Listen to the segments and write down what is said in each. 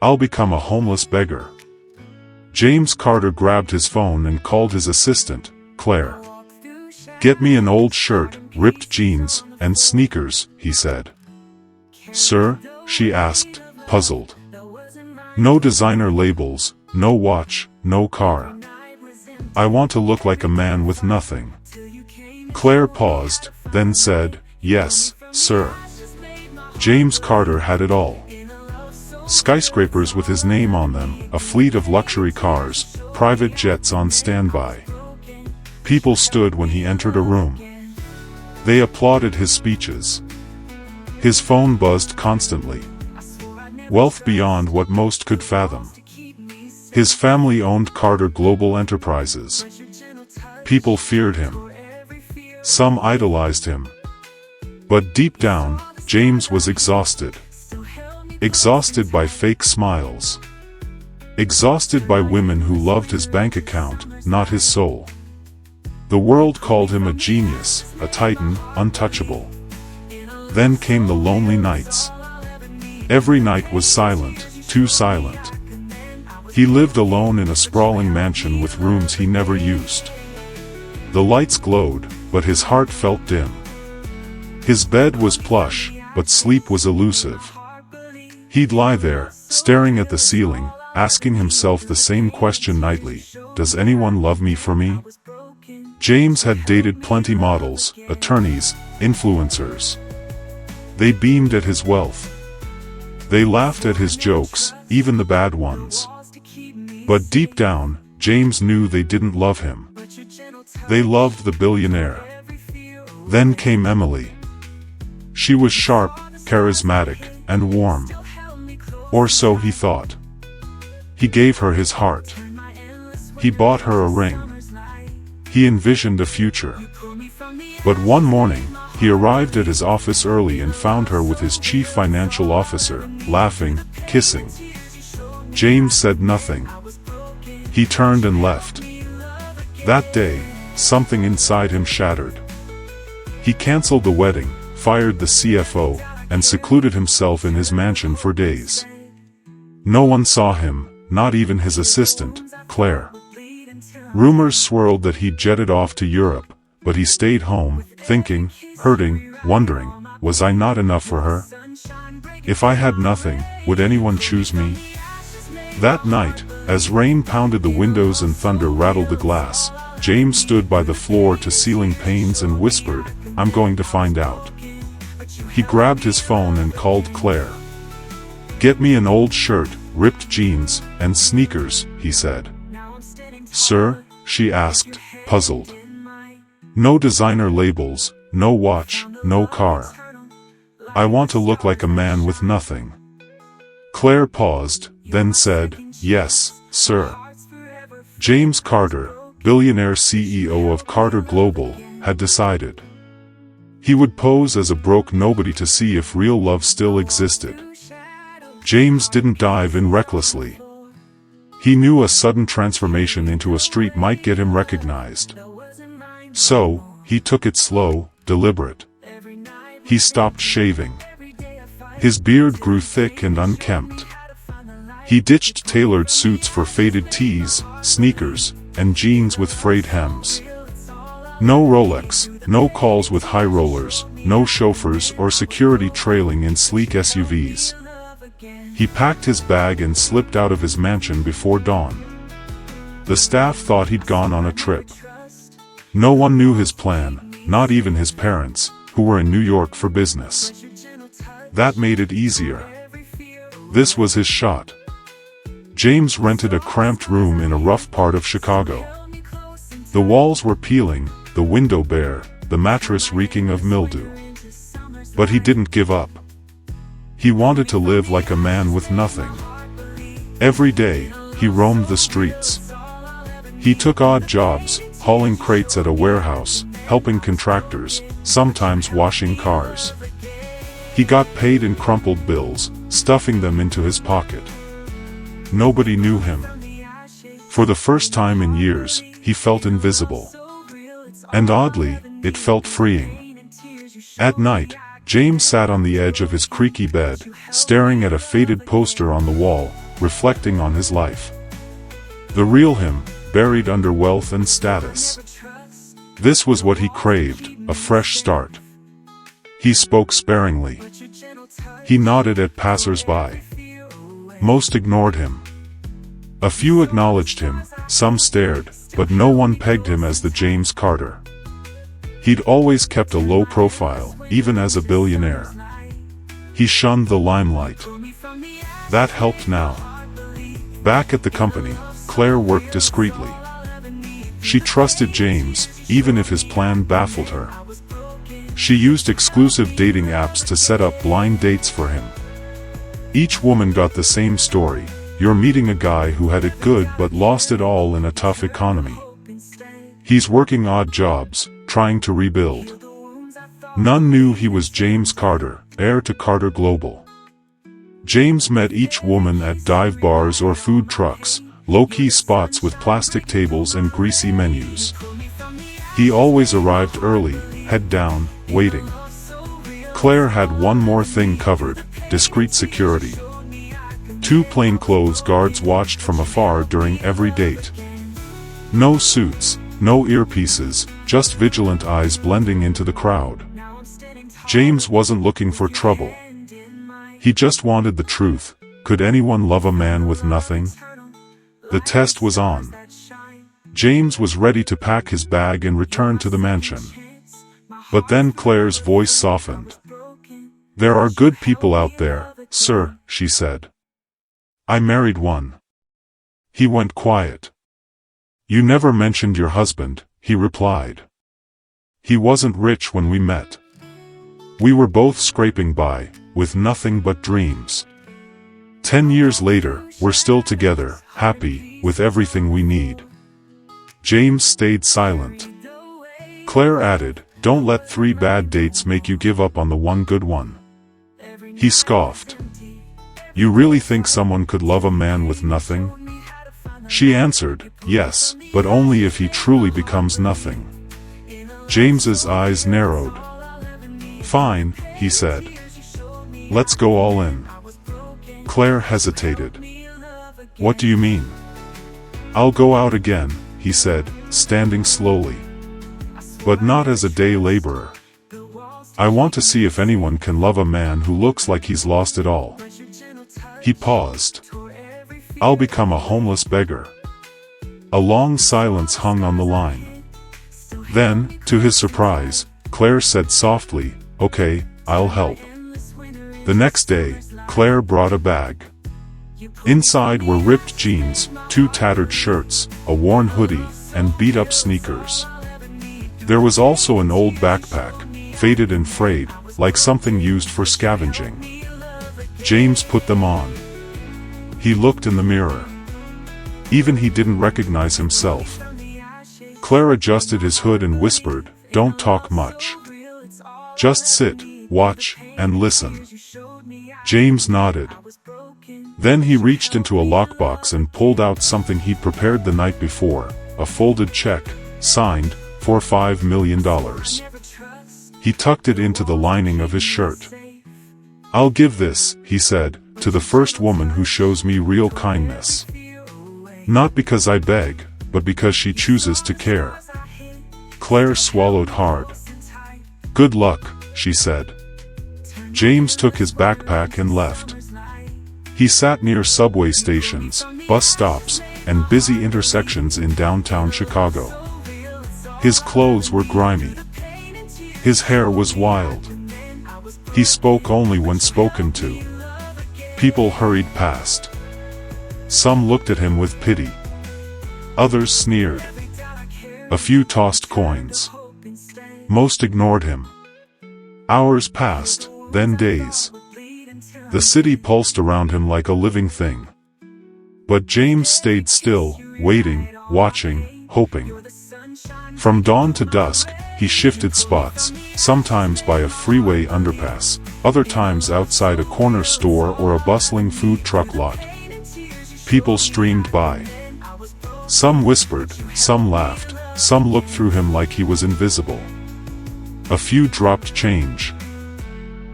I'll become a homeless beggar. James Carter grabbed his phone and called his assistant, Claire. Get me an old shirt, ripped jeans, and sneakers, he said. Sir? She asked, puzzled. No designer labels, no watch, no car. I want to look like a man with nothing. Claire paused, then said, yes, sir. James Carter had it all. Skyscrapers with his name on them, a fleet of luxury cars, private jets on standby. People stood when he entered a room. They applauded his speeches. His phone buzzed constantly. Wealth beyond what most could fathom. His family owned Carter Global Enterprises. People feared him. Some idolized him. But deep down, James was exhausted. Exhausted by fake smiles. Exhausted by women who loved his bank account, not his soul. The world called him a genius, a titan, untouchable. Then came the lonely nights. Every night was silent, too silent. He lived alone in a sprawling mansion with rooms he never used. The lights glowed, but his heart felt dim. His bed was plush, but sleep was elusive. He'd lie there, staring at the ceiling, asking himself the same question nightly, does anyone love me for me? James had dated plenty models, attorneys, influencers. They beamed at his wealth. They laughed at his jokes, even the bad ones. But deep down, James knew they didn't love him. They loved the billionaire. Then came Emily. She was sharp, charismatic, and warm. Or so he thought. He gave her his heart. He bought her a ring. He envisioned a future. But one morning, he arrived at his office early and found her with his chief financial officer, laughing, kissing. James said nothing. He turned and left. That day, something inside him shattered. He canceled the wedding, fired the CFO, and secluded himself in his mansion for days. No one saw him, not even his assistant, Claire. Rumors swirled that he'd jetted off to Europe, but he stayed home, thinking, hurting, wondering, was I not enough for her? If I had nothing, would anyone choose me? That night, as rain pounded the windows and thunder rattled the glass, James stood by the floor-to-ceiling panes and whispered, I'm going to find out. He grabbed his phone and called Claire. Get me an old shirt, ripped jeans, and sneakers, he said. Sir? She asked, puzzled. No designer labels, no watch, no car. I want to look like a man with nothing. Claire paused, then said, yes, sir. James Carter, billionaire CEO of Carter Global, had decided. He would pose as a broke nobody to see if real love still existed. James didn't dive in recklessly. He knew a sudden transformation into a street might get him recognized. So, he took it slow, deliberate. He stopped shaving. His beard grew thick and unkempt. He ditched tailored suits for faded tees, sneakers, and jeans with frayed hems. No Rolex, no calls with high rollers, no chauffeurs or security trailing in sleek SUVs. He packed his bag and slipped out of his mansion before dawn. The staff thought he'd gone on a trip. No one knew his plan, not even his parents, who were in New York for business. That made it easier. This was his shot. James rented a cramped room in a rough part of Chicago. The walls were peeling, the window bare, the mattress reeking of mildew. But he didn't give up. He wanted to live like a man with nothing. Every day, he roamed the streets. He took odd jobs, hauling crates at a warehouse, helping contractors, sometimes washing cars. He got paid in crumpled bills, stuffing them into his pocket. Nobody knew him. For the first time in years, he felt invisible. And oddly, it felt freeing. At night, James sat on the edge of his creaky bed, staring at a faded poster on the wall, reflecting on his life. The real him, buried under wealth and status. This was what he craved, a fresh start. He spoke sparingly. He nodded at passers-by. Most ignored him. A few acknowledged him, some stared, but no one pegged him as the James Carter. He'd always kept a low profile, even as a billionaire. He shunned the limelight. That helped now. Back at the company, Claire worked discreetly. She trusted James, even if his plan baffled her. She used exclusive dating apps to set up blind dates for him. Each woman got the same story: you're meeting a guy who had it good but lost it all in a tough economy. He's working odd jobs, trying to rebuild. None knew he was James Carter, heir to Carter Global. James met each woman at dive bars or food trucks, low-key spots with plastic tables and greasy menus. He always arrived early, head down, waiting. Claire had one more thing covered: discreet security. 2 plainclothes guards watched from afar during every date. No suits, no earpieces, just vigilant eyes blending into the crowd. James wasn't looking for trouble. He just wanted the truth. Could anyone love a man with nothing? The test was on. James was ready to pack his bag and return to the mansion. But then Claire's voice softened. "There are good people out there, sir," she said. "I married one." He went quiet. "You never mentioned your husband," he replied. "He wasn't rich when we met. We were both scraping by, with nothing but dreams. 10 years later, we're still together, happy, with everything we need." James stayed silent. Claire added, "Don't let 3 bad dates make you give up on the one good one." He scoffed. "You really think someone could love a man with nothing?" She answered, "Yes, but only if he truly becomes nothing." James's eyes narrowed. "Fine," he said. "Let's go all in." Claire hesitated. "What do you mean?" "I'll go out again," he said, standing slowly. "But not as a day laborer. I want to see if anyone can love a man who looks like he's lost it all." He paused. "I'll become a homeless beggar." A long silence hung on the line. Then, to his surprise, Claire said softly, "Okay, I'll help." The next day, Claire brought a bag. Inside were ripped jeans, 2 tattered shirts, a worn hoodie, and beat-up sneakers. There was also an old backpack, faded and frayed, like something used for scavenging. James put them on. He looked in the mirror. Even he didn't recognize himself. Claire adjusted his hood and whispered, "Don't talk much. Just sit, watch, and listen." James nodded. Then he reached into a lockbox and pulled out something he'd prepared the night before, a folded check, signed, for $5 million. He tucked it into the lining of his shirt. "I'll give this," he said, "to the first woman who shows me real kindness. Not because I beg, but because she chooses to care." Claire swallowed hard. "Good luck," she said. James took his backpack and left. He sat near subway stations, bus stops, and busy intersections in downtown Chicago. His clothes were grimy. His hair was wild. He spoke only when spoken to. People hurried past. Some looked at him with pity. Others sneered. A few tossed coins. Most ignored him. Hours passed, then days. The city pulsed around him like a living thing. But James stayed still, waiting, watching, hoping. From dawn to dusk, he shifted spots, sometimes by a freeway underpass, other times outside a corner store or a bustling food truck lot. People streamed by. Some whispered, some laughed, some looked through him like he was invisible. A few dropped change.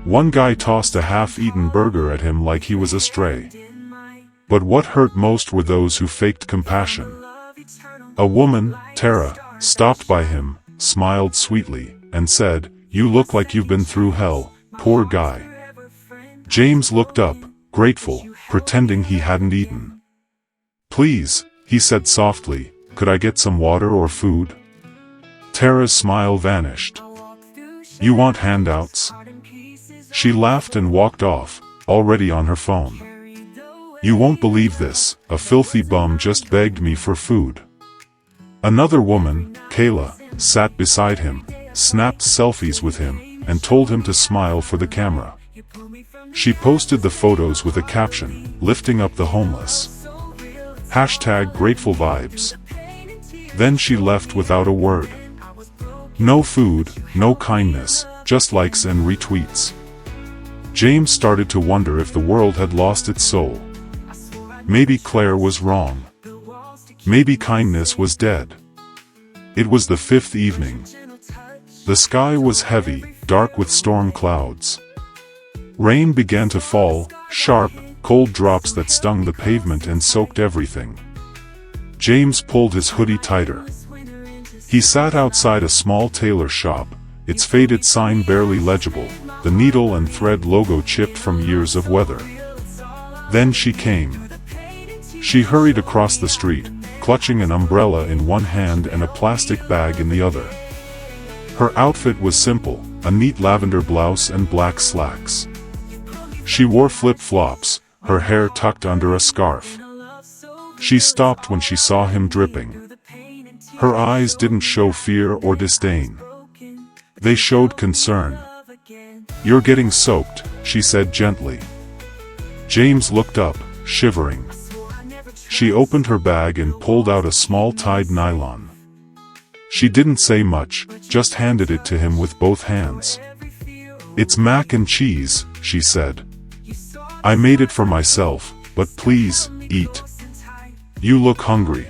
One guy tossed a half-eaten burger at him like he was a stray. But what hurt most were those who faked compassion. A woman, Tara, stopped by him, smiled sweetly, and said, "You look like you've been through hell, poor guy." James looked up, grateful, pretending he hadn't eaten. "Please," he said softly, "could I get some water or food?" Tara's smile vanished. "You want handouts?" She laughed and walked off, already on her phone. "You won't believe this, a filthy bum just begged me for food." Another woman, Kayla, sat beside him, snapped selfies with him, and told him to smile for the camera. She posted the photos with a caption, "Lifting up the homeless." #Grateful vibes. Then she left without a word. No food, no kindness, just likes and retweets. James started to wonder if the world had lost its soul. Maybe Claire was wrong. Maybe kindness was dead. It was the fifth evening. The sky was heavy, dark with storm clouds. Rain began to fall, sharp, cold drops that stung the pavement and soaked everything. James pulled his hoodie tighter. He sat outside a small tailor shop, its faded sign barely legible, the needle and thread logo chipped from years of weather. Then she came. She hurried across the street, clutching an umbrella in one hand and a plastic bag in the other. Her outfit was simple, a neat lavender blouse and black slacks. She wore flip-flops, her hair tucked under a scarf. She stopped when she saw him dripping. Her eyes didn't show fear or disdain. They showed concern. "You're getting soaked," she said gently. James looked up, shivering. She opened her bag and pulled out a small tied nylon. She didn't say much, just handed it to him with both hands. "It's mac and cheese," she said. "I made it for myself, but please, eat. You look hungry."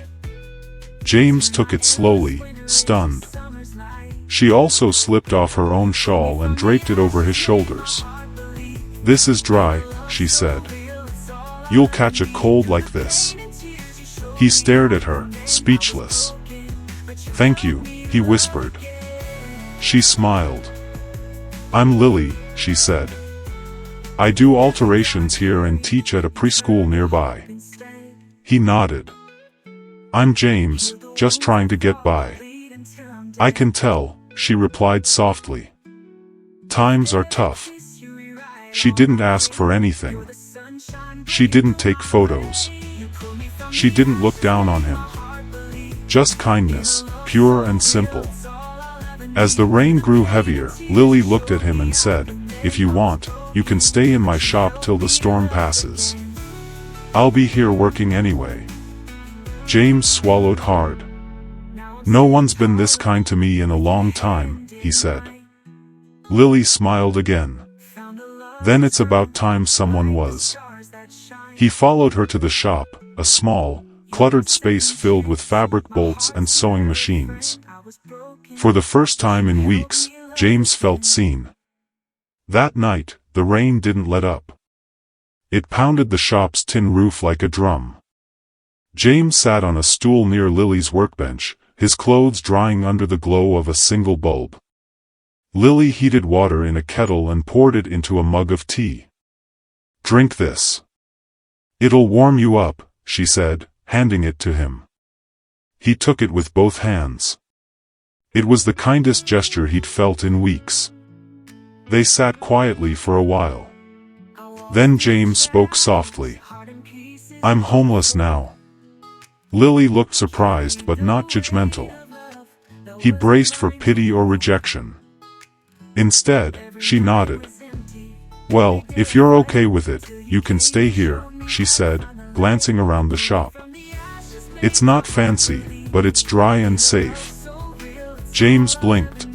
James took it slowly, stunned. She also slipped off her own shawl and draped it over his shoulders. "This is dry," she said. "You'll catch a cold like this." He stared at her, speechless. "Thank you," he whispered. She smiled. "I'm Lily," she said. "I do alterations here and teach at a preschool nearby." He nodded. "I'm James, just trying to get by." "I can tell," she replied softly. "Times are tough." She didn't ask for anything. She didn't take photos. She didn't look down on him. Just kindness, pure and simple. As the rain grew heavier, Lily looked at him and said, "If you want, you can stay in my shop till the storm passes. I'll be here working anyway." James swallowed hard. "No one's been this kind to me in a long time," he said. Lily smiled again. "Then it's about time someone was." He followed her to the shop, a small, cluttered space filled with fabric bolts and sewing machines. For the first time in weeks, James felt seen. That night, the rain didn't let up. It pounded the shop's tin roof like a drum. James sat on a stool near Lily's workbench, his clothes drying under the glow of a single bulb. Lily heated water in a kettle and poured it into a mug of tea. "Drink this. It'll warm you up," she said, handing it to him. He took it with both hands. It was the kindest gesture he'd felt in weeks. They sat quietly for a while. Then James spoke softly. "I'm homeless now." Lily looked surprised but not judgmental. He braced for pity or rejection. Instead, she nodded. "Well, if you're okay with it, you can stay here," she said, glancing around the shop. "It's not fancy, but it's dry and safe." James blinked.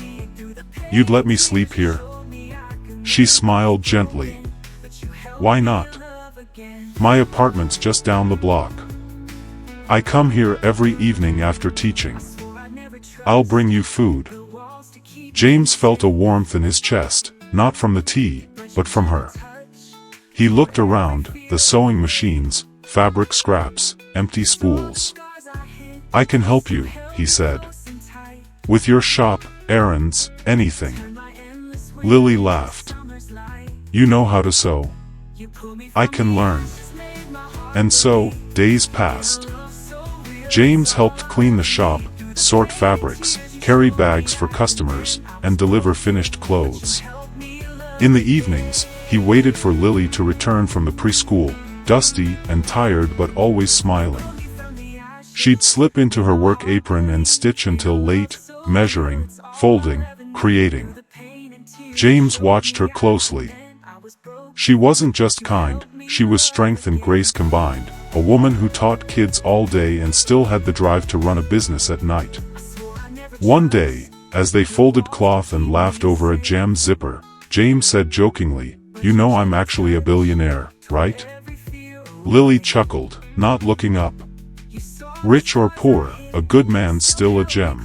"You'd let me sleep here?" She smiled gently. "Why not? My apartment's just down the block. I come here every evening after teaching. I'll bring you food." James felt a warmth in his chest, not from the tea, but from her. He looked around, the sewing machines, fabric scraps, empty spools. I can help you, he said. With your shop, errands, anything. Lily laughed. You know how to sew? I can learn. And so, days passed. James helped clean the shop, sort fabrics, carry bags for customers, and deliver finished clothes. In the evenings, he waited for Lily to return from the preschool, dusty and tired but always smiling. She'd slip into her work apron and stitch until late, measuring, folding, creating. James watched her closely. She wasn't just kind, she was strength and grace combined, a woman who taught kids all day and still had the drive to run a business at night. One day, as they folded cloth and laughed over a jammed zipper, James said jokingly, "You know I'm actually a billionaire, right?" Lily chuckled, not looking up. Rich or poor, a good man's still a gem.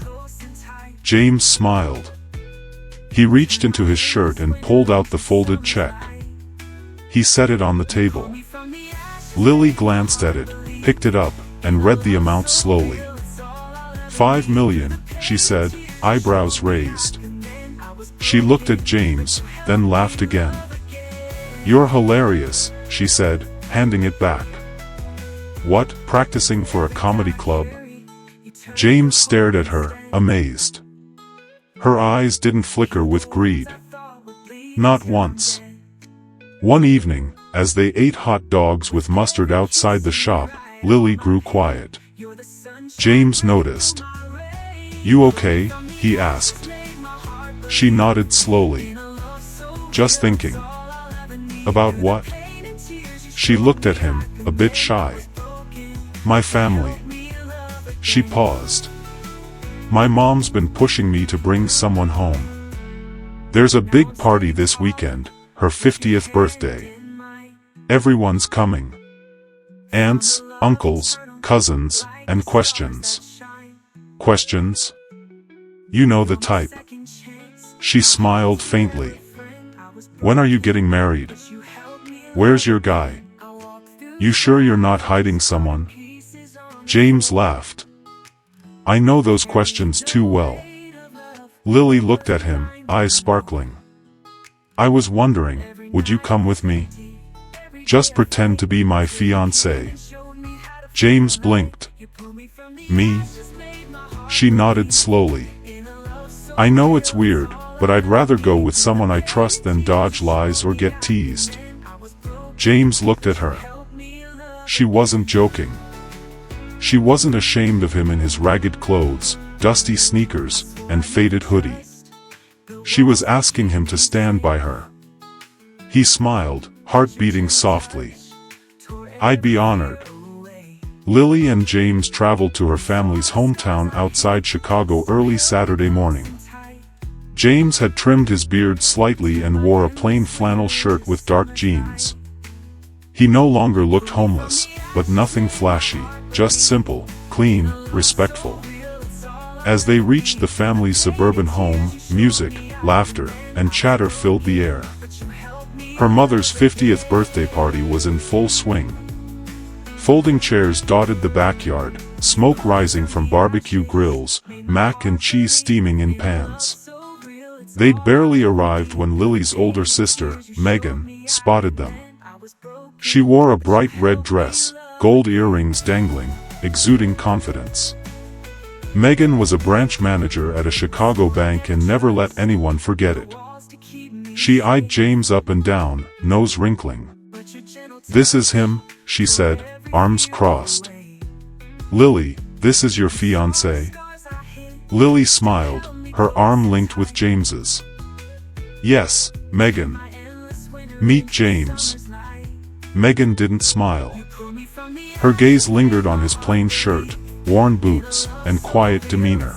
James smiled. He reached into his shirt and pulled out the folded check. He set it on the table. Lily glanced at it, picked it up, and read the amount slowly. "5 million, she said, eyebrows raised. She looked at James, then laughed again. "You're hilarious," she said, handing it back. "What, practicing for a comedy club?" James stared at her, amazed. Her eyes didn't flicker with greed. Not once. One evening, as they ate hot dogs with mustard outside the shop, Lily grew quiet. James noticed. "You okay?" he asked. She nodded slowly. "Just thinking." "About what?" She looked at him, a bit shy. "My family." She paused. "My mom's been pushing me to bring someone home. There's a big party this weekend, her 50th birthday. Everyone's coming. Aunts, uncles, cousins, and questions." "Questions?" "You know the type." She smiled faintly. "When are you getting married? Where's your guy? You sure you're not hiding someone?" James laughed. "I know those questions too well." Lily looked at him, eyes sparkling. "I was wondering, would you come with me? Just pretend to be my fiancé." James blinked. "Me?" She nodded slowly. "I know it's weird, but I'd rather go with someone I trust than dodge lies or get teased." James looked at her. She wasn't joking. She wasn't ashamed of him in his ragged clothes, dusty sneakers, and faded hoodie. She was asking him to stand by her. He smiled, heart beating softly. "I'd be honored." Lily and James traveled to her family's hometown outside Chicago early Saturday morning. James had trimmed his beard slightly and wore a plain flannel shirt with dark jeans. He no longer looked homeless, but nothing flashy, just simple, clean, respectful. As they reached the family's suburban home, music, laughter, and chatter filled the air. Her mother's 50th birthday party was in full swing. Folding chairs dotted the backyard, smoke rising from barbecue grills, mac and cheese steaming in pans. They'd barely arrived when Lily's older sister, Megan, spotted them. She wore a bright red dress, gold earrings dangling, exuding confidence. Megan was a branch manager at a Chicago bank and never let anyone forget it. She eyed James up and down, nose wrinkling. "This is him," she said, arms crossed. "Lily, this is your fiancé?" Lily smiled, her arm linked with James's. "Yes, Megan." "Meet James." Megan didn't smile. Her gaze lingered on his plain shirt, worn boots, and quiet demeanor.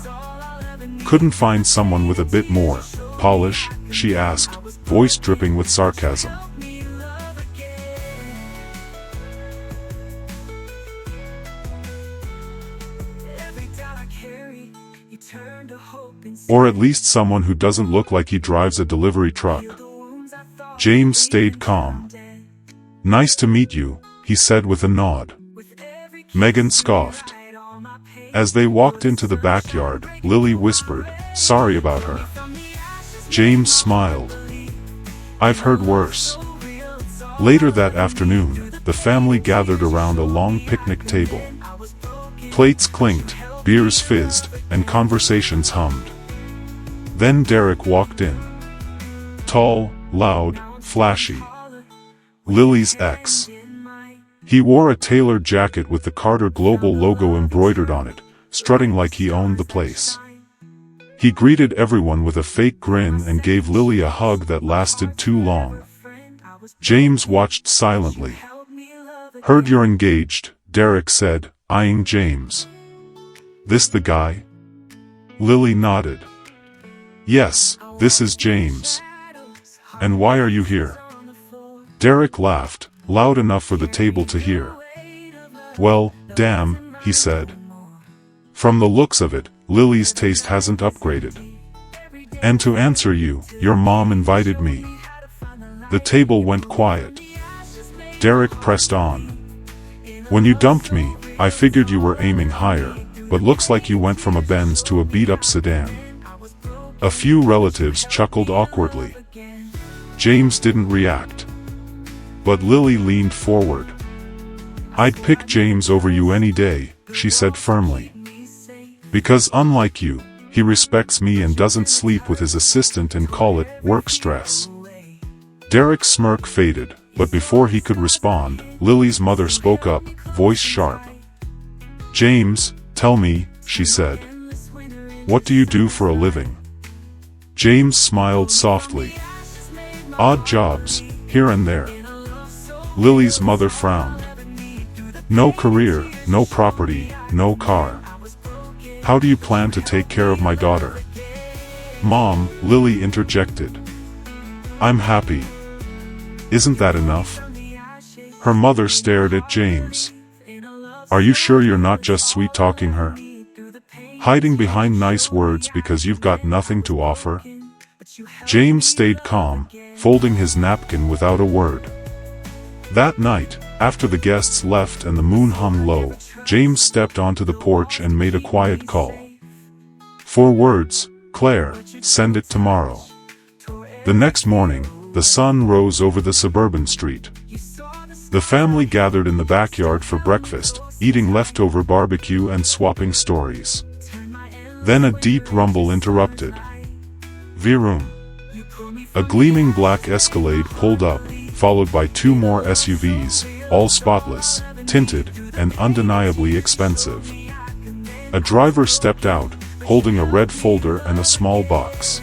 "Couldn't find someone with a bit more polish?" she asked, voice dripping with sarcasm. "Or at least someone who doesn't look like he drives a delivery truck." James stayed calm. "Nice to meet you," he said with a nod. Megan scoffed. As they walked into the backyard, Lily whispered, "Sorry about her." James smiled. "I've heard worse." Later that afternoon, the family gathered around a long picnic table. Plates clinked, beers fizzed, and conversations hummed. Then Derek walked in. Tall, loud, flashy. Lily's ex. He wore a tailored jacket with the Carter Global logo embroidered on it, strutting like he owned the place. He greeted everyone with a fake grin and gave Lily a hug that lasted too long. James watched silently. "Heard you're engaged," Derek said, eyeing James. "This the guy?" Lily nodded. "Yes, this is James." "And why are you here?" Derek laughed, loud enough for the table to hear. "Well, damn," he said. "From the looks of it, Lily's taste hasn't upgraded. And to answer you, your mom invited me." The table went quiet. Derek pressed on. "When you dumped me, I figured you were aiming higher, but looks like you went from a Benz to a beat-up sedan." A few relatives chuckled awkwardly. James didn't react. But Lily leaned forward. "I'd pick James over you any day," she said firmly. "Because unlike you, he respects me and doesn't sleep with his assistant and call it work stress." Derek's smirk faded, but before he could respond, Lily's mother spoke up, voice sharp. "James, tell me," she said. "What do you do for a living?" James smiled softly. "Odd jobs, here and there." Lily's mother frowned. "No career, no property, no car. How do you plan to take care of my daughter?" "Mom," Lily interjected. "I'm happy. Isn't that enough?" Her mother stared at James. "Are you sure you're not just sweet-talking her? Hiding behind nice words because you've got nothing to offer?" James stayed calm, folding his napkin without a word. That night, after the guests left and the moon hung low, James stepped onto the porch and made a quiet call. "4 words, Claire, send it tomorrow." The next morning, the sun rose over the suburban street. The family gathered in the backyard for breakfast, eating leftover barbecue and swapping stories. Then a deep rumble interrupted. Vroom. A gleaming black Escalade pulled up, followed by 2 more SUVs, all spotless, tinted, and undeniably expensive. A driver stepped out, holding a red folder and a small box.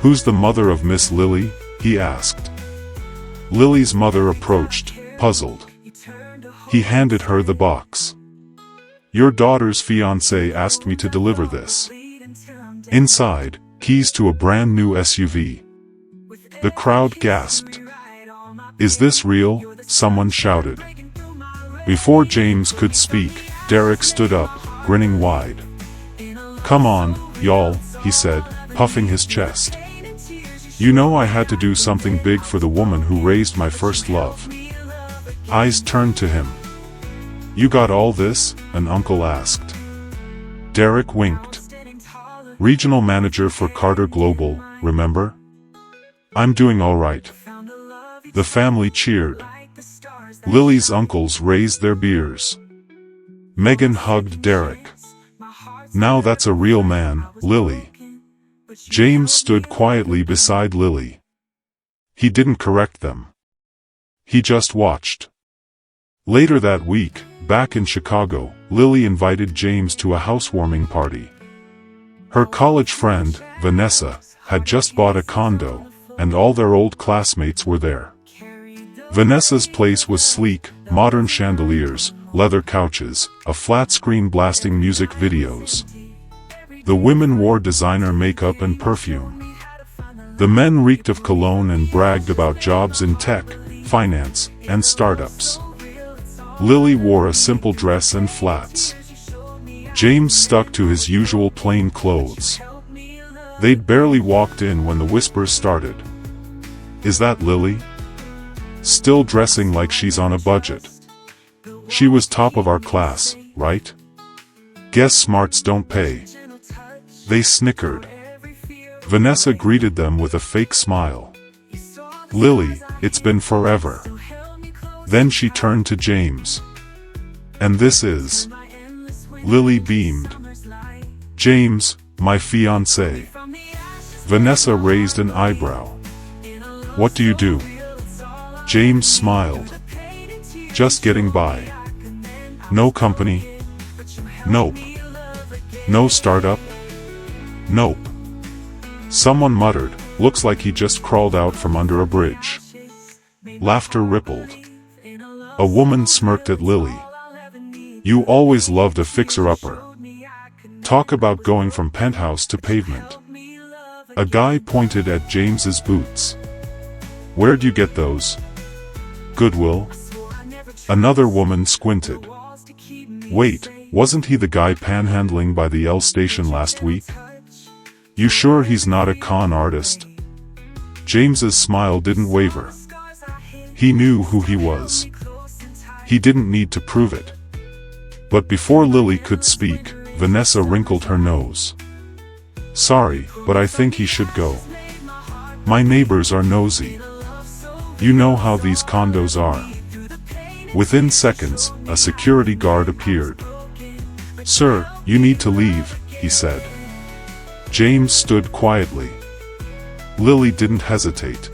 "Who's the mother of Miss Lily?" he asked. Lily's mother approached, puzzled. He handed her the box. "Your daughter's fiancé asked me to deliver this." Inside, keys to a brand new SUV. The crowd gasped. "Is this real?" someone shouted. Before James could speak, Derek stood up, grinning wide. "Come on, y'all," he said, puffing his chest. "You know I had to do something big for the woman who raised my first love." Eyes turned to him. "You got all this?" an uncle asked. Derek winked. "Regional manager for Carter Global, remember? I'm doing all right." The family cheered. Lily's uncles raised their beers. Megan hugged Derek. "Now that's a real man, Lily." James stood quietly beside Lily. He didn't correct them. He just watched. Later that week, back in Chicago, Lily invited James to a housewarming party. Her college friend, Vanessa, had just bought a condo, and all their old classmates were there. Vanessa's place was sleek, modern chandeliers, leather couches, a flat screen blasting music videos. The women wore designer makeup and perfume. The men reeked of cologne and bragged about jobs in tech, finance, and startups. Lily wore a simple dress and flats. James stuck to his usual plain clothes. They'd barely walked in when the whispers started. "Is that Lily? Still dressing like she's on a budget?" She was top of our class, right? Guess smarts don't pay. They snickered. Vanessa greeted them with a fake smile. Lily, it's been forever. Then she turned to James. And this is? Lily beamed. James, my fiancé. Vanessa raised an eyebrow. What do you do? James smiled. Just getting by. No company? Nope. No startup? Nope. Someone muttered, looks like he just crawled out from under a bridge. Laughter rippled. A woman smirked at Lily. You always loved a fixer-upper. Talk about going from penthouse to pavement. A guy pointed at James's boots. Where'd you get those? Goodwill? Another woman squinted. Wait, wasn't he the guy panhandling by the L station last week? You sure he's not a con artist? James's smile didn't waver. He knew who he was. He didn't need to prove it. But before Lily could speak, Vanessa wrinkled her nose. Sorry, but I think he should go. My neighbors are nosy. You know how these condos are. Within seconds, a security guard appeared. Sir, you need to leave, he said. James stood quietly. Lily didn't hesitate.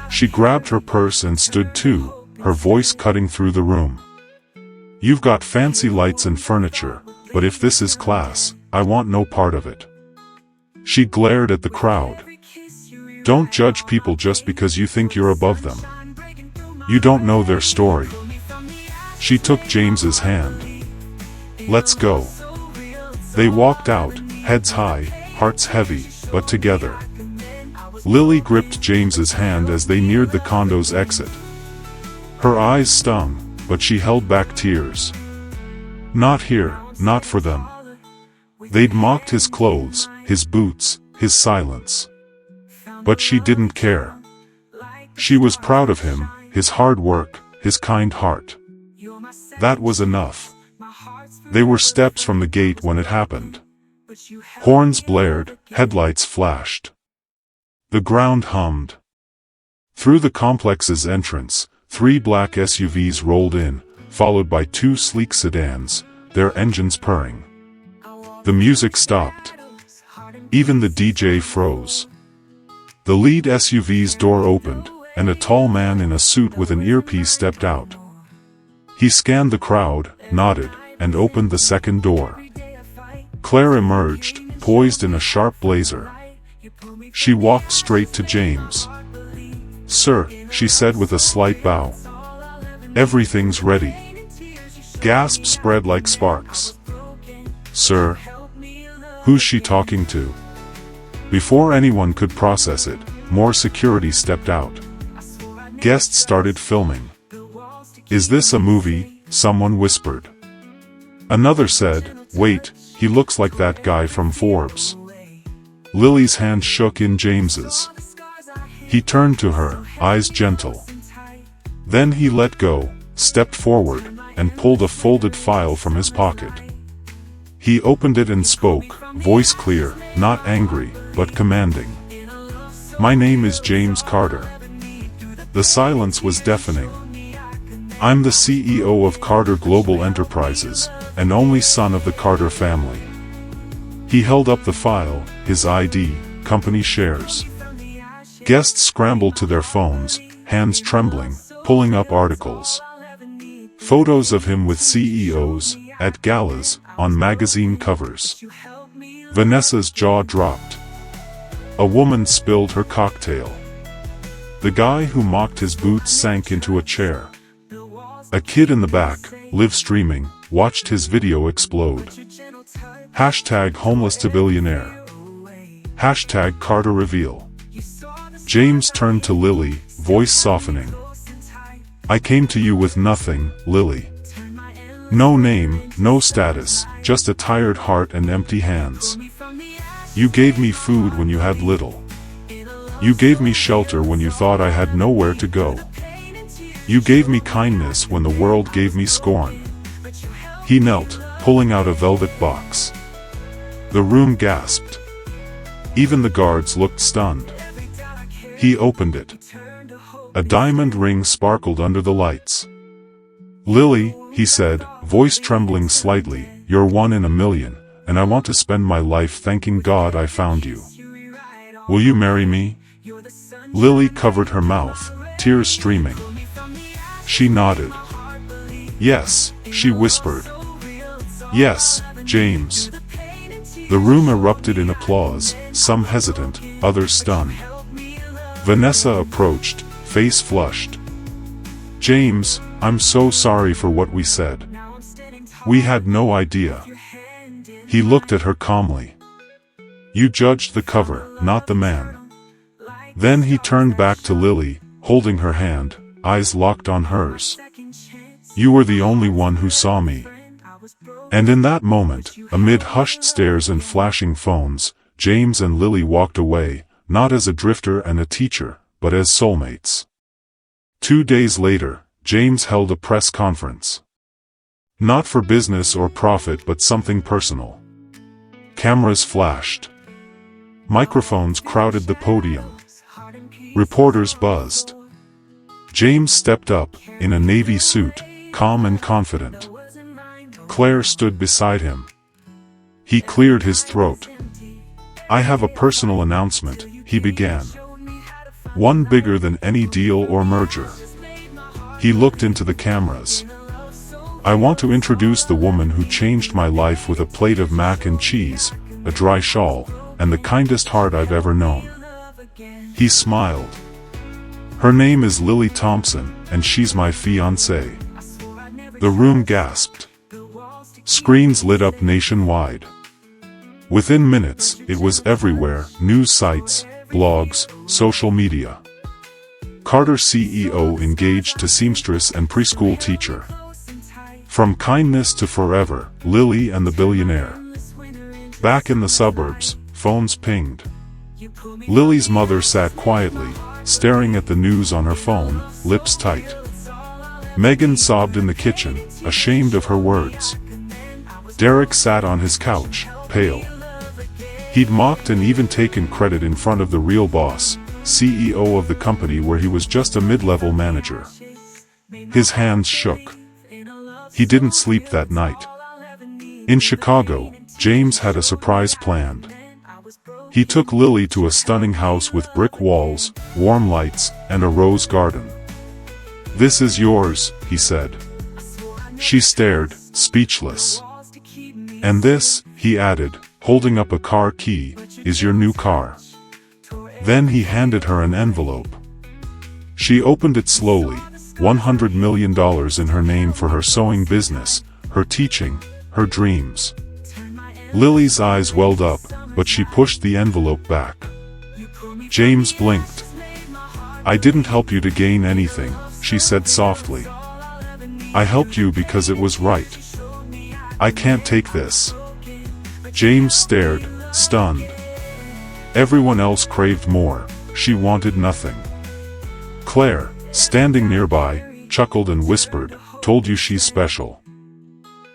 She grabbed her purse and stood too, her voice cutting through the room. You've got fancy lights and furniture, but if this is class, I want no part of it. She glared at the crowd. Don't judge people just because you think you're above them. You don't know their story. She took James's hand. Let's go. They walked out, heads high, hearts heavy, but together. Lily gripped James's hand as they neared the condo's exit. Her eyes stung, but she held back tears. Not here, not for them. They'd mocked his clothes, his boots, his silence. But she didn't care. She was proud of him, his hard work, his kind heart. That was enough. They were steps from the gate when it happened. Horns blared, headlights flashed. The ground hummed. Through the complex's entrance, 3 black SUVs rolled in, followed by 2 sleek sedans, their engines purring. The music stopped. Even the DJ froze. The lead SUV's door opened, and a tall man in a suit with an earpiece stepped out. He scanned the crowd, nodded, and opened the second door. Claire emerged, poised in a sharp blazer. She walked straight to James. Sir, she said with a slight bow. Everything's ready. Gasps spread like sparks. Sir? Who's she talking to? Before anyone could process it, more security stepped out. Guests started filming. Is this a movie? Someone whispered. Another said, wait, he looks like that guy from Forbes. Lily's hand shook in James's. He turned to her, eyes gentle. Then he let go, stepped forward, and pulled a folded file from his pocket. He opened it and spoke, voice clear, not angry, but commanding. My name is James Carter. The silence was deafening. I'm the CEO of Carter Global Enterprises, and only son of the Carter family. He held up the file, his ID, company shares. Guests scrambled to their phones, hands trembling, pulling up articles. Photos of him with CEOs, at galas, on magazine covers. Vanessa's jaw dropped. A woman spilled her cocktail. The guy who mocked his boots sank into a chair. A kid in the back, live streaming, watched his video explode. Hashtag homeless to billionaire. Hashtag Carter reveal. James turned to Lily, voice softening. I came to you with nothing, Lily. No name, no status, just a tired heart and empty hands. You gave me food when you had little. You gave me shelter when you thought I had nowhere to go. You gave me kindness when the world gave me scorn. He knelt, pulling out a velvet box. The room gasped. Even the guards looked stunned. He opened it. A diamond ring sparkled under the lights. "Lily," he said, voice trembling slightly, "you're one in a million, and I want to spend my life thanking God I found you. Will you marry me?" Lily covered her mouth, tears streaming. She nodded. "Yes," she whispered. "Yes, James." The room erupted in applause, some hesitant, others stunned. Vanessa approached, face flushed. "James, I'm so sorry for what we said. We had no idea." He looked at her calmly. "You judged the cover, not the man." Then he turned back to Lily, holding her hand, eyes locked on hers. "You were the only one who saw me." And in that moment, amid hushed stares and flashing phones, James and Lily walked away, not as a drifter and a teacher, but as soulmates. 2 days later, James held a press conference. Not for business or profit but something personal. Cameras flashed. Microphones crowded the podium. Reporters buzzed. James stepped up, in a navy suit, calm and confident. Claire stood beside him. He cleared his throat. "I have a personal announcement," he began. "One bigger than any deal or merger." He looked into the cameras. "I want to introduce the woman who changed my life with a plate of mac and cheese, a dry shawl, and the kindest heart I've ever known." He smiled. "Her name is Lily Thompson, and she's my fiancée." The room gasped. Screens lit up nationwide. Within minutes, it was everywhere, news sites, blogs, social media. Carter CEO engaged to seamstress and preschool teacher. From kindness to forever, Lily and the billionaire. Back in the suburbs, phones pinged. Lily's mother sat quietly, staring at the news on her phone, lips tight. Megan sobbed in the kitchen, ashamed of her words. Derek sat on his couch, pale. He'd mocked and even taken credit in front of the real boss, CEO of the company where he was just a mid-level manager. His hands shook. He didn't sleep that night. In Chicago, James had a surprise planned. He took Lily to a stunning house with brick walls, warm lights, and a rose garden. "This is yours," he said. She stared, speechless. "And this," he added, holding up a car key, "is your new car." Then he handed her an envelope. She opened it slowly, $100 million in her name for her sewing business, her teaching, her dreams. Lily's eyes welled up, but she pushed the envelope back. James blinked. "I didn't help you to gain anything," she said softly. "I helped you because it was right. I can't take this." James stared, stunned. Everyone else craved more, she wanted nothing. Claire, standing nearby, chuckled and whispered, "Told you she's special."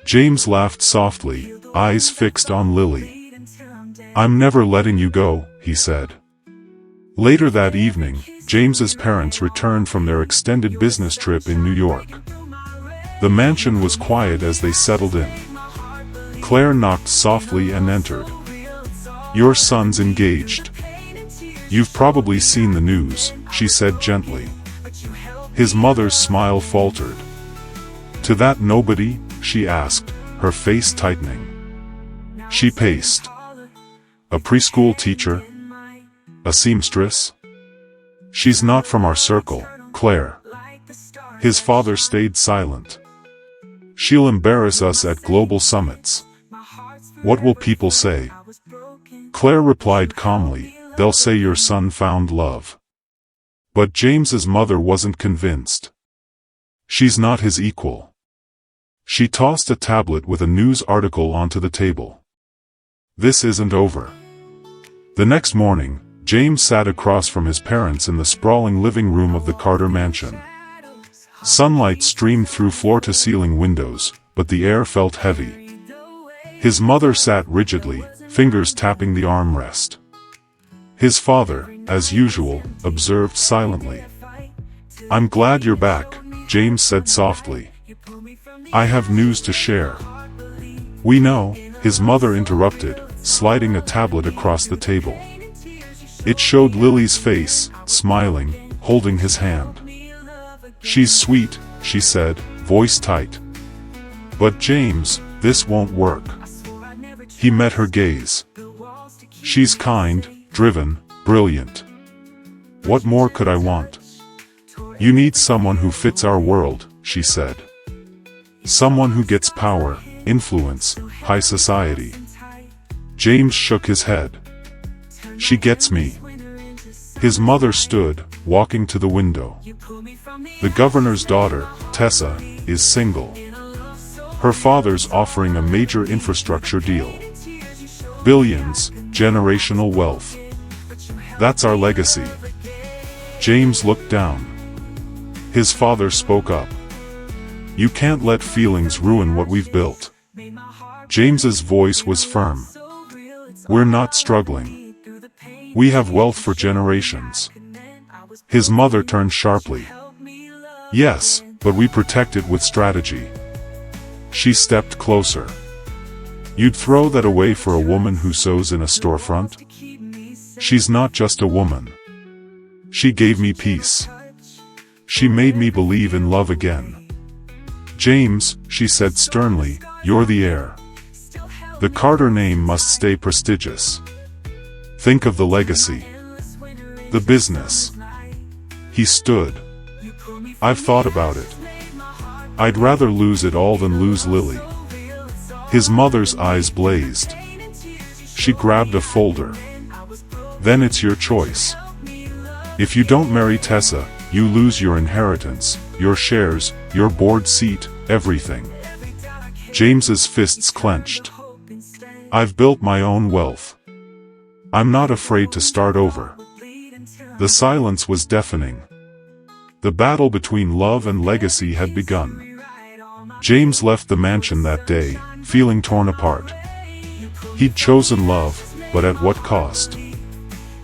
James laughed softly, eyes fixed on Lily. "I'm never letting you go," he said. Later that evening, James's parents returned from their extended business trip in New York. The mansion was quiet as they settled in. Claire knocked softly and entered. "Your son's engaged. You've probably seen the news," she said gently. His mother's smile faltered. "To that nobody?" she asked, her face tightening. She paced. "A preschool teacher? A seamstress? She's not from our circle, Claire." His father stayed silent. "She'll embarrass us at global summits. What will people say?" Claire replied calmly, "They'll say your son found love." But James's mother wasn't convinced. "She's not his equal." She tossed a tablet with a news article onto the table. "This isn't over." The next morning, James sat across from his parents in the sprawling living room of the Carter mansion. Sunlight streamed through floor-to-ceiling windows, but the air felt heavy. His mother sat rigidly, fingers tapping the armrest. His father, as usual, observed silently. "I'm glad you're back," James said softly. "I have news to share." "We know," his mother interrupted, sliding a tablet across the table. It showed Lily's face, smiling, holding his hand. "She's sweet," she said, voice tight. "But James, this won't work." He met her gaze. "She's kind, driven, brilliant. What more could I want?" "You need someone who fits our world," she said. "Someone who gets power, influence, high society." James shook his head. "She gets me." His mother stood, walking to the window. "The governor's daughter, Tessa, is single. Her father's offering a major infrastructure deal. Billions, generational wealth. That's our legacy." James looked down. His father spoke up. "You can't let feelings ruin what we've built." James's voice was firm. "We're not struggling. We have wealth for generations." His mother turned sharply. "Yes, but we protect it with strategy." She stepped closer. "You'd throw that away for a woman who sews in a storefront? She's not just a woman. She gave me peace. She made me believe in love again." "James," she said sternly, "you're the heir. The Carter name must stay prestigious. Think of the legacy. The business." He stood. "I've thought about it. I'd rather lose it all than lose Lily." His mother's eyes blazed. She grabbed a folder. "Then it's your choice. If you don't marry Tessa, you lose your inheritance, your shares, your board seat, everything." James's fists clenched. "I've built my own wealth. I'm not afraid to start over." The silence was deafening. The battle between love and legacy had begun. James left the mansion that day, feeling torn apart. He'd chosen love, but at what cost?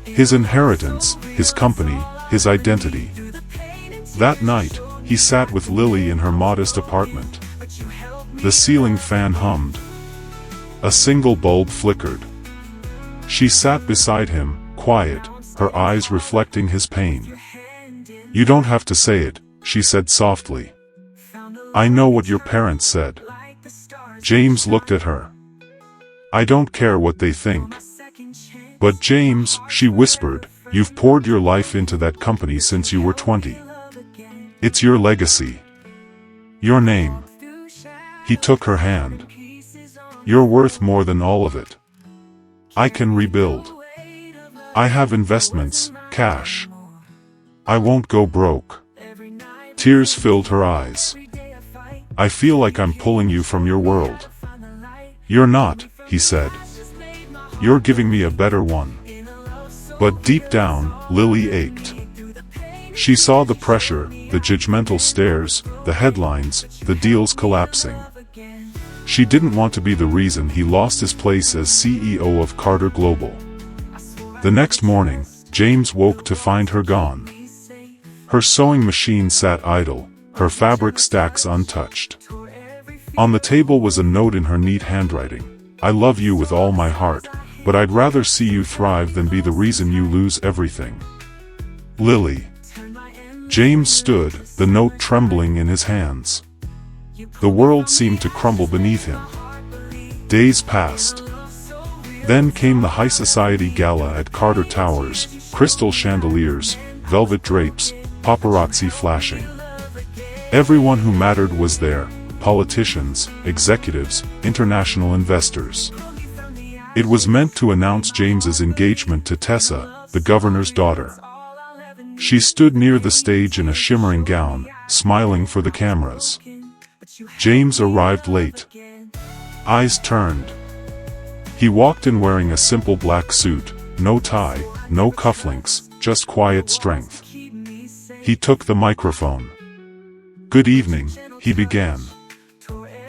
His inheritance, his company, his identity. That night, he sat with Lily in her modest apartment. The ceiling fan hummed. A single bulb flickered. She sat beside him, quiet, her eyes reflecting his pain. "You don't have to say it," she said softly. "I know what your parents said." James looked at her. "I don't care what they think." "But James," she whispered, "you've poured your life into that company since you were 20. It's your legacy. Your name." He took her hand. "You're worth more than all of it. I can rebuild. I have investments, cash. I won't go broke." Tears filled her eyes. "I feel like I'm pulling you from your world." "You're not," he said. "You're giving me a better one." But deep down, Lily ached. She saw the pressure, the judgmental stares, the headlines, the deals collapsing. She didn't want to be the reason he lost his place as CEO of Carter Global. The next morning, James woke to find her gone. Her sewing machine sat idle, her fabric stacks untouched. On the table was a note in her neat handwriting. "I love you with all my heart, but I'd rather see you thrive than be the reason you lose everything. Lily." James stood, the note trembling in his hands. The world seemed to crumble beneath him. Days passed. Then came the high society gala at Carter Towers, crystal chandeliers, velvet drapes, paparazzi flashing. Everyone who mattered was there, politicians, executives, international investors. It was meant to announce James's engagement to Tessa, the governor's daughter. She stood near the stage in a shimmering gown, smiling for the cameras. James arrived late. Eyes turned. He walked in wearing a simple black suit, no tie, no cufflinks, just quiet strength. He took the microphone. Good evening, he began.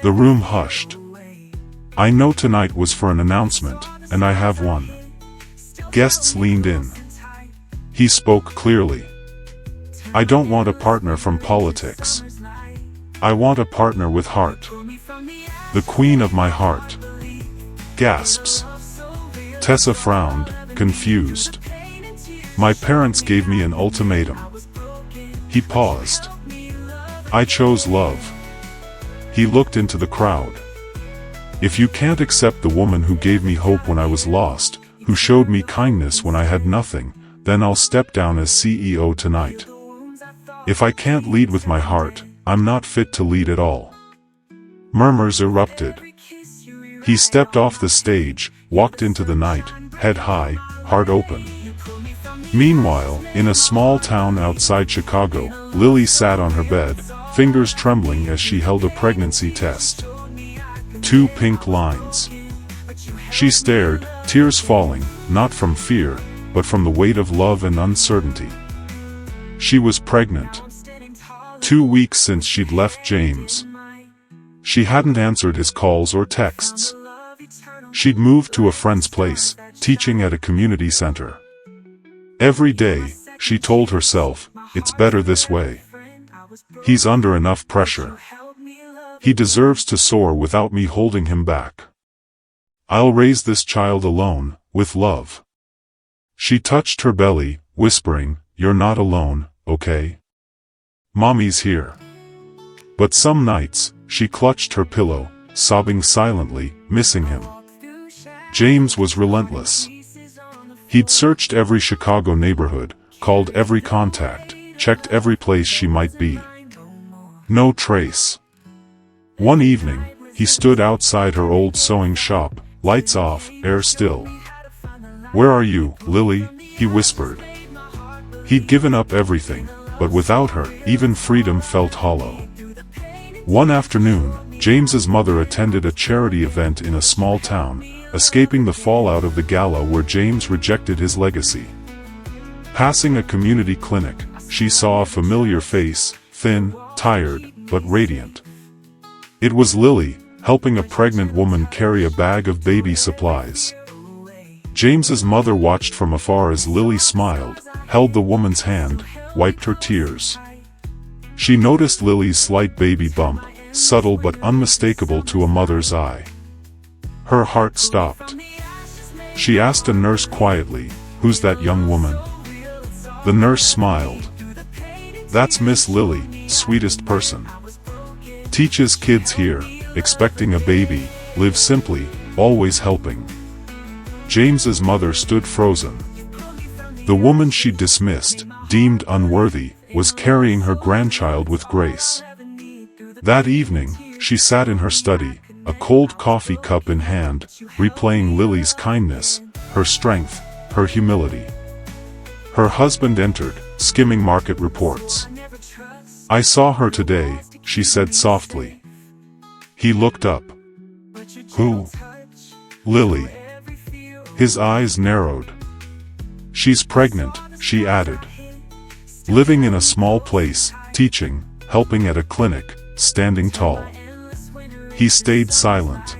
The room hushed. I know tonight was for an announcement, and I have one. Guests leaned in. He spoke clearly. I don't want a partner from politics. I want a partner with heart. The queen of my heart. Gasps. Tessa frowned, confused. My parents gave me an ultimatum. He paused. I chose love. He looked into the crowd. If you can't accept the woman who gave me hope when I was lost, who showed me kindness when I had nothing, then I'll step down as CEO tonight. If I can't lead with my heart, I'm not fit to lead at all. Murmurs erupted. He stepped off the stage, walked into the night, head high, heart open. Meanwhile, in a small town outside Chicago, Lily sat on her bed, fingers trembling as she held a pregnancy test. 2 pink lines. She stared, tears falling, not from fear, but from the weight of love and uncertainty. She was pregnant. 2 weeks since she'd left James. She hadn't answered his calls or texts. She'd moved to a friend's place, teaching at a community center. Every day, she told herself, it's better this way. He's under enough pressure. He deserves to soar without me holding him back. I'll raise this child alone, with love. She touched her belly, whispering, you're not alone, okay? Mommy's here. But some nights, she clutched her pillow, sobbing silently, missing him. James was relentless. He'd searched every Chicago neighborhood, called every contact, checked every place she might be. No trace. One evening, he stood outside her old sewing shop, lights off, air still. Where are you, Lily? He whispered. He'd given up everything, but without her, even freedom felt hollow. One afternoon, James's mother attended a charity event in a small town, escaping the fallout of the gala where James rejected his legacy. Passing a community clinic, she saw a familiar face, thin, tired, but radiant. It was Lily, helping a pregnant woman carry a bag of baby supplies. James's mother watched from afar as Lily smiled, held the woman's hand, wiped her tears. She noticed Lily's slight baby bump, subtle but unmistakable to a mother's eye. Her heart stopped. She asked a nurse quietly, who's that young woman? The nurse smiled. That's Miss Lily, sweetest person. Teaches kids here, expecting a baby, live simply, always helping. James's mother stood frozen. The woman she dismissed, deemed unworthy, was carrying her grandchild with grace. That evening, she sat in her study, a cold coffee cup in hand, replaying Lily's kindness, her strength, her humility. Her husband entered, skimming market reports. I saw her today, she said softly. He looked up. Who? Lily. His eyes narrowed. She's pregnant, she added. Living in a small place, teaching, helping at a clinic, standing tall. He stayed silent.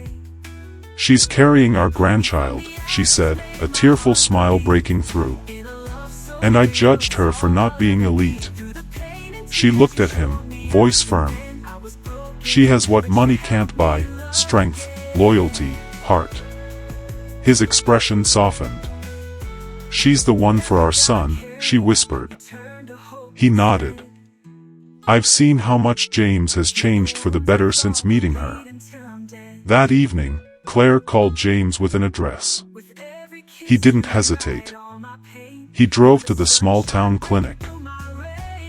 She's carrying our grandchild, she said, a tearful smile breaking through. And I judged her for not being elite. She looked at him, voice firm. She has what money can't buy, strength, loyalty, heart. His expression softened. She's the one for our son, she whispered. He nodded. I've seen how much James has changed for the better since meeting her. That evening, Claire called James with an address. He didn't hesitate. He drove to the small-town clinic.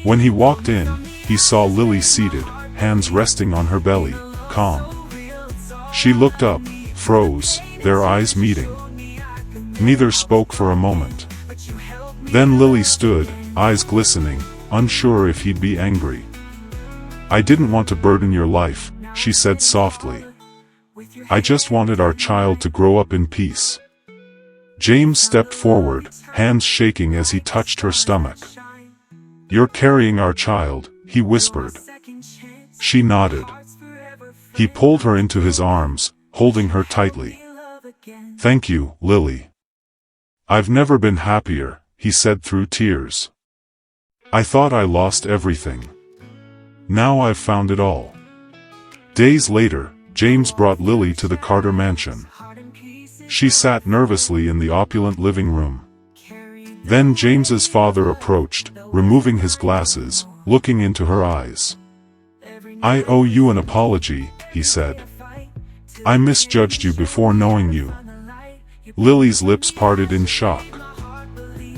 When he walked in, he saw Lily seated, hands resting on her belly, calm. She looked up, froze, their eyes meeting. Neither spoke for a moment. Then Lily stood, eyes glistening, unsure if he'd be angry. I didn't want to burden your life, she said softly. I just wanted our child to grow up in peace. James stepped forward, hands shaking as he touched her stomach. You're carrying our child, he whispered. She nodded. He pulled her into his arms, holding her tightly. "Thank you, Lily. I've never been happier," he said through tears. "I thought I lost everything. Now I've found it all." Days later, James brought Lily to the Carter mansion. She sat nervously in the opulent living room. Then James's father approached, removing his glasses, looking into her eyes. "I owe you an apology," he said. "I misjudged you before knowing you." Lily's lips parted in shock.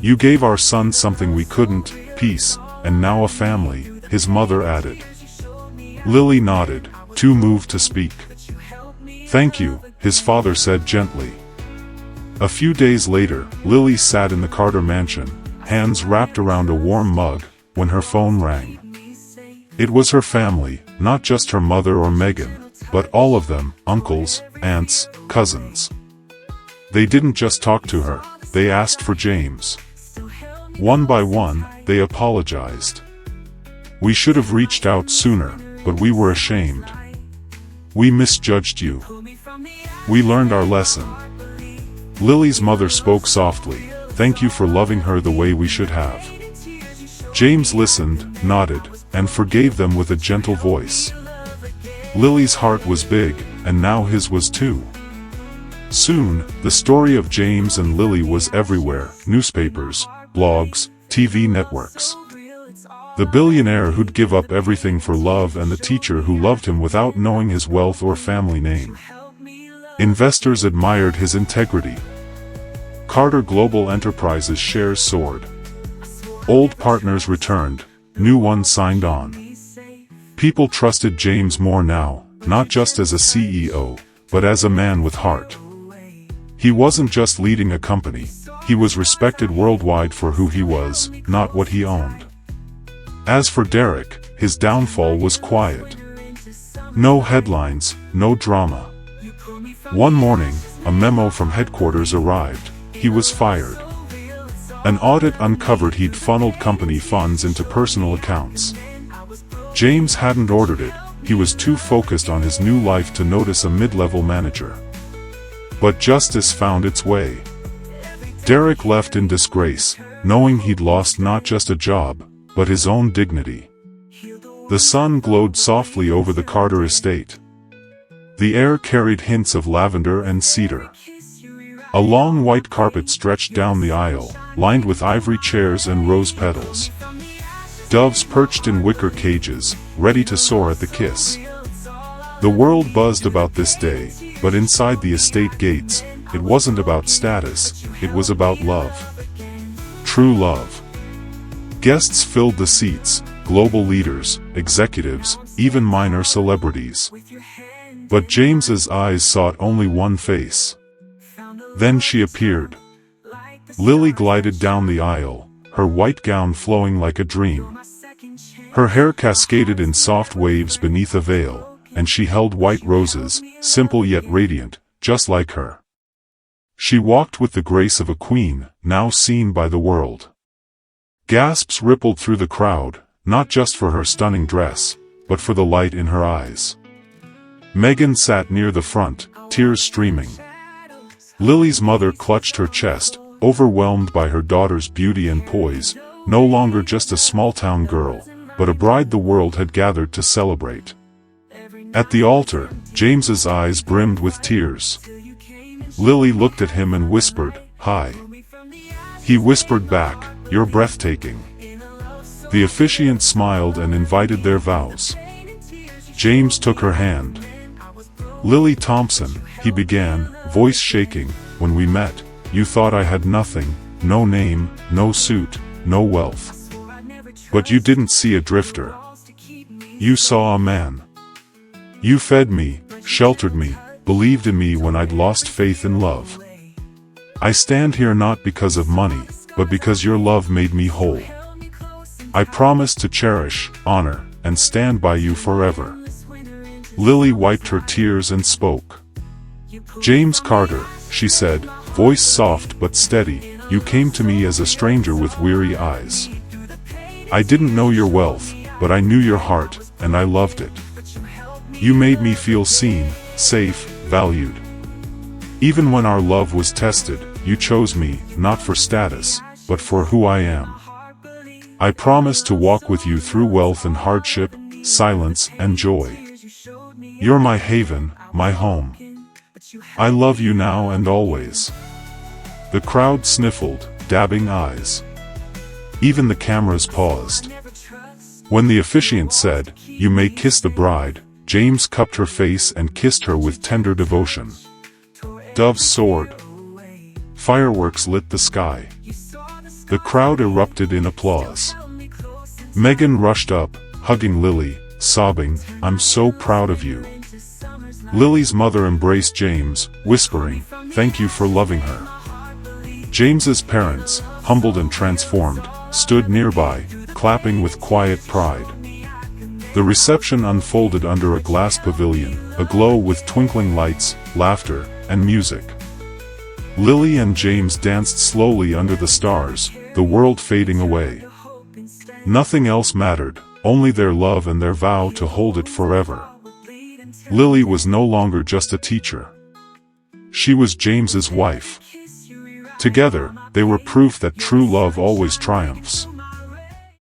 "You gave our son something we couldn't, peace, and now a family," his mother added. Lily nodded, too moved to speak. "Thank you," his father said gently. A few days later, Lily sat in the Carter mansion, hands wrapped around a warm mug, when her phone rang. It was her family, not just her mother or Megan, but all of them, uncles, aunts, cousins. They didn't just talk to her, they asked for James. One by one, they apologized. "We should have reached out sooner, but we were ashamed. We misjudged you. We learned our lesson." Lily's mother spoke softly, "Thank you for loving her the way we should have." James listened, nodded, and forgave them with a gentle voice. Lily's heart was big, and now his was too. Soon, the story of James and Lily was everywhere: newspapers, blogs, TV networks. The billionaire who'd give up everything for love and the teacher who loved him without knowing his wealth or family name. Investors admired his integrity. Carter Global Enterprises shares soared. Old partners returned, new ones signed on. People trusted James more now, not just as a CEO, but as a man with heart. He wasn't just leading a company, he was respected worldwide for who he was, not what he owned. As for Derek, his downfall was quiet. No headlines, no drama. One morning, a memo from headquarters arrived. He was fired. An audit uncovered he'd funneled company funds into personal accounts. James hadn't ordered it, he was too focused on his new life to notice a mid-level manager. But justice found its way. Derek left in disgrace, knowing he'd lost not just a job, but his own dignity. The sun glowed softly over the Carter estate. The air carried hints of lavender and cedar. A long white carpet stretched down the aisle, lined with ivory chairs and rose petals. Doves perched in wicker cages, ready to soar at the kiss. The world buzzed about this day, but inside the estate gates, it wasn't about status, it was about love. True love. Guests filled the seats, global leaders, executives, even minor celebrities. But James's eyes sought only one face. Then she appeared. Lily glided down the aisle, her white gown flowing like a dream. Her hair cascaded in soft waves beneath a veil, and she held white roses, simple yet radiant, just like her. She walked with the grace of a queen, now seen by the world. Gasps rippled through the crowd, not just for her stunning dress, but for the light in her eyes. Megan sat near the front, tears streaming. Lily's mother clutched her chest, overwhelmed by her daughter's beauty and poise, no longer just a small-town girl, but a bride the world had gathered to celebrate. At the altar, James's eyes brimmed with tears. Lily looked at him and whispered, "Hi." He whispered back, "You're breathtaking." The officiant smiled and invited their vows. James took her hand. "Lily Thompson," he began, voice shaking, "when we met, you thought I had nothing, no name, no suit, no wealth. But you didn't see a drifter. You saw a man. You fed me, sheltered me, believed in me when I'd lost faith in love. I stand here not because of money, but because your love made me whole. I promise to cherish, honor, and stand by you forever." Lily wiped her tears and spoke. "James Carter," she said, voice soft but steady, "you came to me as a stranger with weary eyes. I didn't know your wealth, but I knew your heart, and I loved it. You made me feel seen, safe, valued. Even when our love was tested, you chose me, not for status, but for who I am. I promise to walk with you through wealth and hardship, silence and joy. You're my haven, my home. I love you now and always. The crowd sniffled, dabbing eyes. Even the cameras paused. When the officiant said, "You may kiss the bride," James cupped her face and kissed her with tender devotion. Doves soared. Fireworks lit the sky. The crowd erupted in applause. Megan rushed up, hugging Lily, sobbing, "I'm so proud of you." Lily's mother embraced James, whispering, "Thank you for loving her." James's parents, humbled and transformed, stood nearby, clapping with quiet pride. The reception unfolded under a glass pavilion, aglow with twinkling lights, laughter, and music. Lily and James danced slowly under the stars, the world fading away. Nothing else mattered, only their love and their vow to hold it forever. Lily was no longer just a teacher. She was James's wife. Together, they were proof that true love always triumphs.